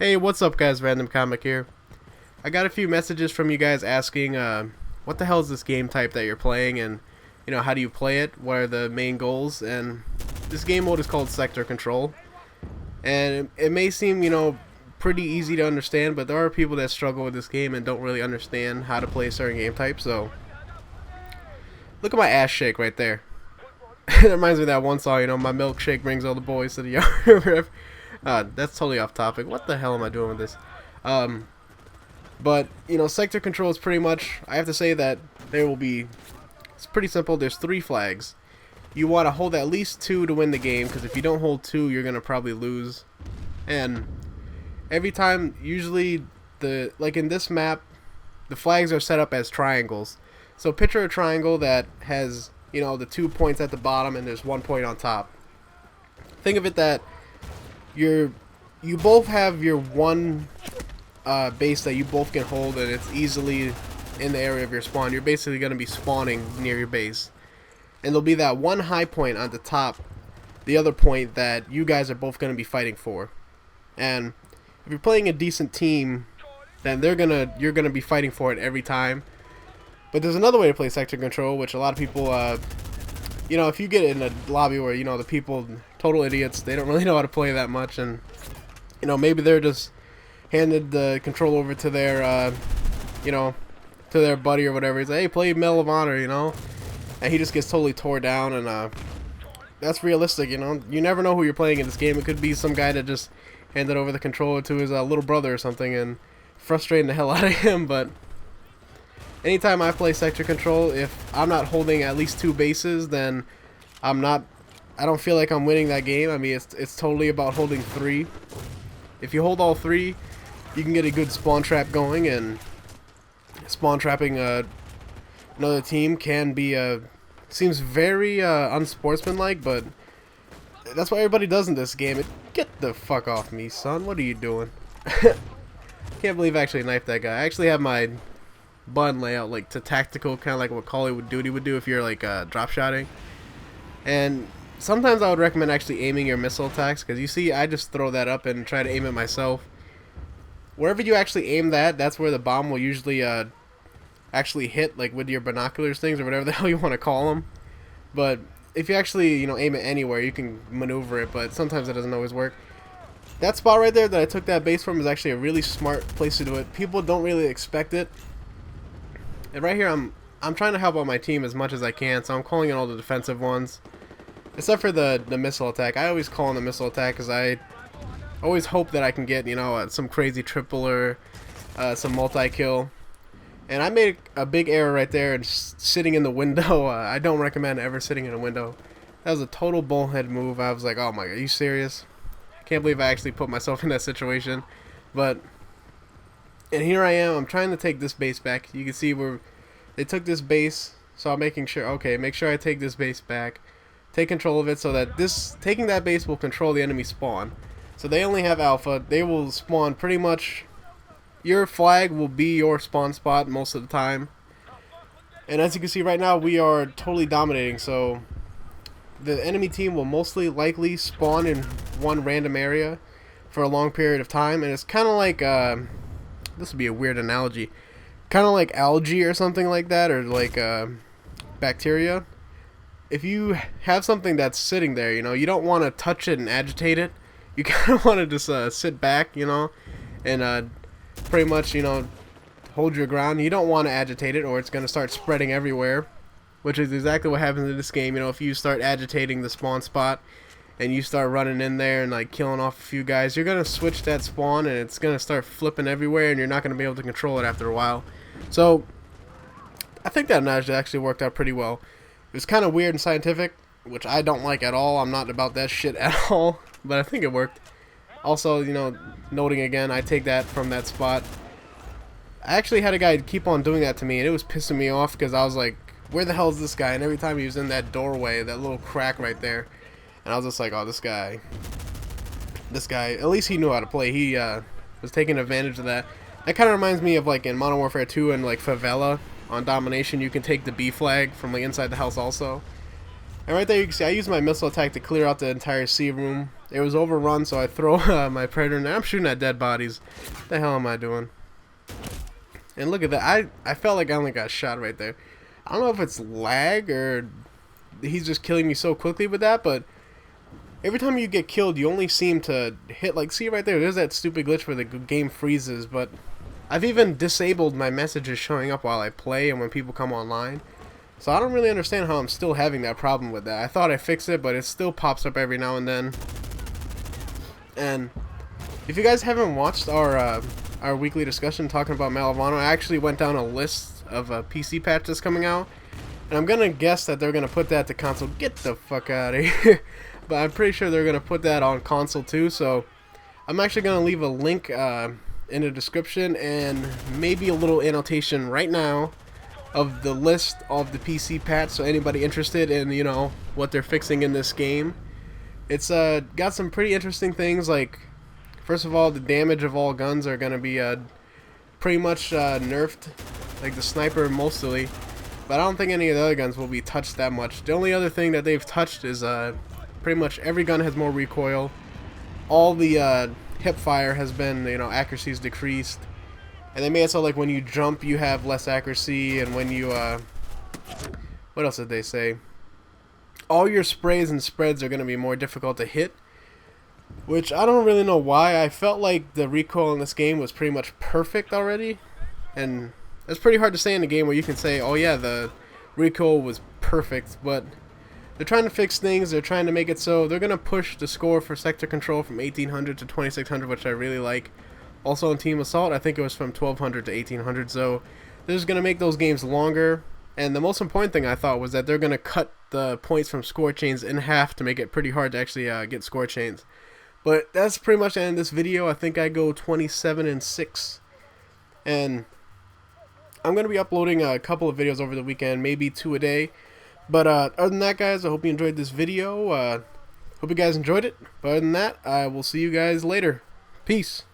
Hey, what's up guys, Random Comic here. I got a few messages from you guys asking what the hell is this game type that you're playing, and how do you play it, what are the main goals. And this game mode is called Sector Control, and it may seem pretty easy to understand, but there are people that struggle with this game and don't really understand how to play a certain game type. So look at my ass shake right there. It reminds me of that one song, my milkshake brings all the boys to the yard. That's totally off topic. What the hell am I doing with this? But sector control is pretty much, I have to say that it's pretty simple. There's 3 flags. You want to hold at least 2 to win the game, because if you don't hold 2, you're going to probably lose. And every time, usually, like in this map, the flags are set up as triangles. So picture a triangle that has, the 2 points at the bottom and there's 1 point on top. Think of it that you both have your one base that you both can hold, and it's easily in the area of your spawn. You're basically going to be spawning near your base, and there'll be that one high point on the top, the other point that you guys are both going to be fighting for. And if you're playing a decent team, then you're gonna be fighting for it every time. But there's another way to play sector control, which a lot of people if you get in a lobby where the people total idiots, they don't really know how to play that much, and maybe they're just handed the control over to their to their buddy or whatever. He's like, hey, play Medal of Honor, and he just gets totally tore down. And that's realistic. You never know who you're playing in this game. It could be some guy that just handed over the controller to his little brother or something and frustrating the hell out of him. But anytime I play sector control, if I'm not holding at least 2 bases, then I don't feel like I'm winning that game. I mean, it's totally about holding 3. If you hold all 3, you can get a good spawn trap going, and spawn trapping another team can be seems very unsportsmanlike, but that's what everybody does in this game. Get the fuck off me, son. What are you doing? Can't believe I actually knifed that guy. I actually have my button layout like to tactical, kind of like what Call of Duty would do if you're like drop shotting. And sometimes I would recommend actually aiming your missile attacks, because you see I just throw that up and try to aim it myself. Wherever you actually aim that's where the bomb will usually actually hit, like with your binoculars things or whatever the hell you want to call them. But if you actually aim it anywhere, you can maneuver it, but sometimes it doesn't always work. That spot right there that I took that base from is actually a really smart place to do it. People don't really expect it. And right here I'm trying to help out my team as much as I can, so I'm calling in all the defensive ones. Except for the missile attack. I always call in the missile attack because I always hope that I can get, some crazy triple or some multi-kill. And I made a big error right there and sitting in the window. I don't recommend ever sitting in a window. That was a total bullhead move. I was like, oh my god, are you serious? I can't believe I actually put myself in that situation. And here I am. I'm trying to take this base back. You can see where they took this base, so I'm making sure, okay, make sure I take this base back. Take control of it so that taking that base will control the enemy spawn. So they only have alpha. They will spawn pretty much, your flag will be your spawn spot most of the time. And as you can see right now, we are totally dominating. So the enemy team will mostly likely spawn in one random area for a long period of time. And it's kind of like, this would be a weird analogy, kind of like algae or something like that, or like bacteria. If you have something that's sitting there, you don't want to touch it and agitate it. You kind of want to just sit back, and pretty much, hold your ground. You don't want to agitate it, or it's going to start spreading everywhere, which is exactly what happens in this game. If you start agitating the spawn spot and you start running in there and like killing off a few guys, you're going to switch that spawn and it's going to start flipping everywhere, and you're not going to be able to control it after a while. So I think that analogy actually worked out pretty well. It was kind of weird and scientific, which I don't like at all. I'm not about that shit at all, but I think it worked. Also, noting again, I take that from that spot. I actually had a guy keep on doing that to me, and it was pissing me off because I was like, where the hell is this guy? And every time he was in that doorway, that little crack right there, and I was just like, oh, this guy, at least he knew how to play. He was taking advantage of that. That kind of reminds me of like in Modern Warfare 2 and like Favela. On domination, you can take the B flag from like inside the house also. And right there you can see I use my missile attack to clear out the entire C room. it was overrun, so I throw my Predator in there. I'm shooting at dead bodies. What the hell am I doing? And look at that. I felt like I only got shot right there. I don't know if it's lag or he's just killing me so quickly with that, but every time you get killed, you only seem to hit, like, see right there, there's that stupid glitch where the game freezes, but I've even disabled my messages showing up while I play and when people come online. So I don't really understand how I'm still having that problem with that. I thought I fixed it, but it still pops up every now and then. And if you guys haven't watched our weekly discussion talking about Malavano, I actually went down a list of PC patches coming out, and I'm gonna guess that they're gonna put that to console. Get the fuck out of here! But I'm pretty sure they're gonna put that on console too. So I'm actually gonna leave a link in the description and maybe a little annotation right now of the list of the PC patch, so anybody interested in, you know, what they're fixing in this game. It's got some pretty interesting things, like, first of all, the damage of all guns are going to be pretty much nerfed, like the sniper mostly, but I don't think any of the other guns will be touched that much. The only other thing that they've touched is pretty much every gun has more recoil. All the hip fire has been, you know, accuracy is decreased. And they made it so, like, when you jump, you have less accuracy, and when you, what else did they say? All your sprays and spreads are going to be more difficult to hit, which I don't really know why. I felt like the recoil in this game was pretty much perfect already, and it's pretty hard to say in a game where you can say, oh yeah, the recoil was perfect, but they're trying to fix things. They're trying to make it so they're going to push the score for sector control from 1800 to 2600, which I really like. Also on Team Assault, I think it was from 1200 to 1800, so they're just going to make those games longer. And the most important thing I thought was that they're going to cut the points from score chains in half to make it pretty hard to actually get score chains. But that's pretty much the end of this video. I think I go 27-6. And I'm going to be uploading a couple of videos over the weekend, maybe 2 a day. But other than that, guys, I hope you enjoyed this video. Hope you guys enjoyed it. But other than that, I will see you guys later. Peace.